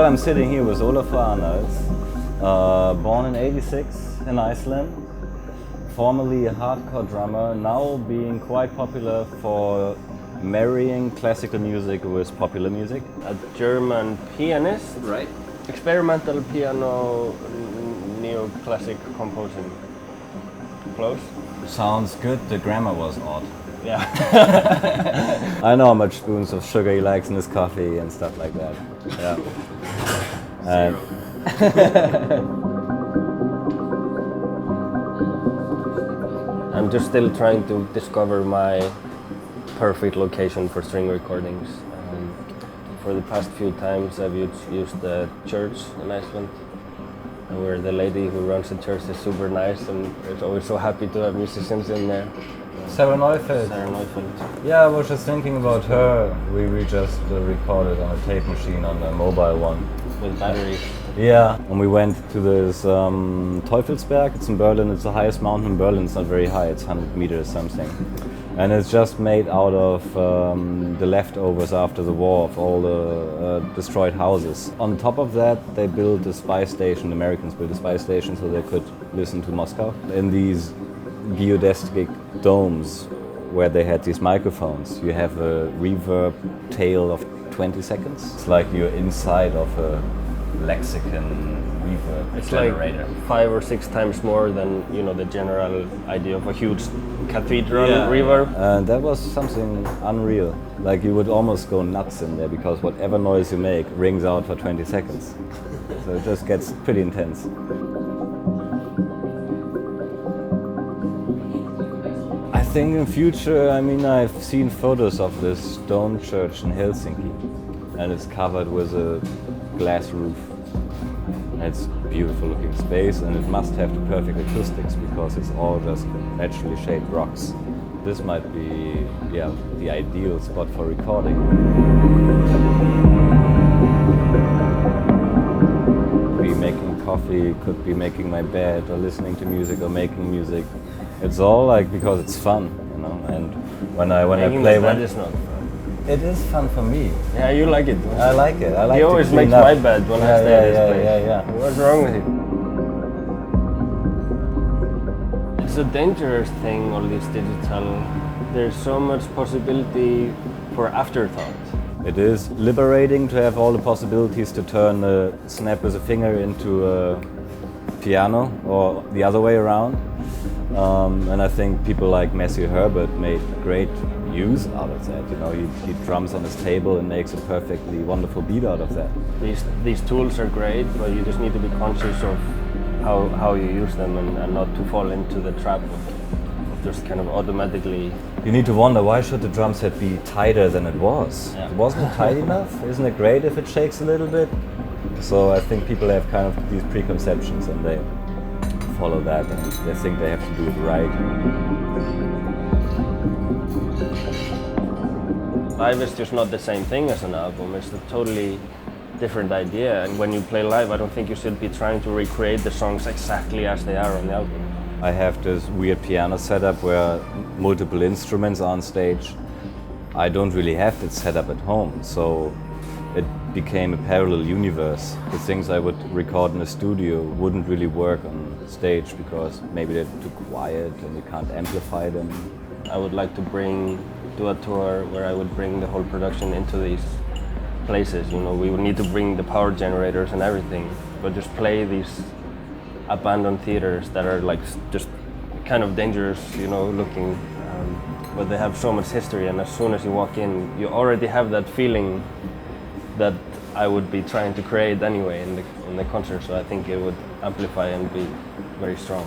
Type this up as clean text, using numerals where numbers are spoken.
I'm sitting here with Ólafur Arnalds, born in '86 in Iceland, formerly a hardcore drummer, now being quite popular for marrying classical music with popular music. A German pianist, Right. Experimental piano, neoclassic composing. Close? Sounds good, the grammar was odd. Yeah. I know how much spoons of sugar he likes in his coffee and stuff like that. Yeah. I'm just still trying to discover my perfect location for string recordings. For the past few times I've used the church in Iceland, where the lady who runs the church is super nice and is always so happy to have musicians in there. Sarah Neufeld. Sarah Neufeld. Yeah, I was just thinking about her. We just recorded on a tape machine on a mobile one. With batteries. Yeah, and we went to this Teufelsberg. It's in Berlin. It's the highest mountain in Berlin. It's not very high. It's 100 meters something. And it's just made out of the leftovers after the war of all the destroyed houses. On top of that, they built a spy station. The Americans built a spy station so they could listen to Moscow. In these geodesic domes where they had these microphones, you have a reverb tail of 20 seconds. It's like you're inside of a lexicon reverb It's generator. like 5 or 6 times more than the general idea of a huge cathedral reverb. And that was something unreal. Like you would almost go nuts in there because whatever noise you make rings out for 20 seconds. So it just gets pretty intense. I think in future, I've seen photos of this stone church in Helsinki, and it's covered with a glass roof. It's a beautiful looking space, and it must have the perfect acoustics because it's all just naturally shaped rocks. This might be, the ideal spot for recording. Could be making coffee, could be making my bed, or listening to music, or making music. It's all because it's fun, And when I play, It's not fun. it is fun for me. Yeah, you like it. I like it. I like. He always makes my bed when I stay at his place. Yeah. What's wrong with you? It's a dangerous thing, all this digital. There's so much possibility for afterthought. It is liberating to have all the possibilities to turn a snap with a finger into a piano or the other way around. And I think people like Matthew Herbert made great use out of that. He drums on his table and makes a perfectly wonderful beat out of that. These tools are great, but you just need to be conscious of how you use them and not to fall into the trap of just kind of automatically. You need to wonder, why should the drum set be tighter than it was? Yeah. Wasn't it tight enough? Isn't it great if it shakes a little bit? So I think people have kind of these preconceptions and they follow that and they think they have to do it right. Live is just not the same thing as an album. It's a totally different idea, and when you play live, I don't think you should be trying to recreate the songs exactly as they are on the album. I have this weird piano setup where multiple instruments are on stage. I don't really have that setup at home, so it became a parallel universe. The things I would record in a studio wouldn't really work on stage because maybe they're too quiet and you can't amplify them. I would like to do a tour where I would bring the whole production into these places. We would need to bring the power generators and everything, but just play these abandoned theaters that are just kind of dangerous, looking, but they have so much history, and as soon as you walk in, you already have that feeling that I would be trying to create anyway in the concert, so I think it would amplify and be very strong.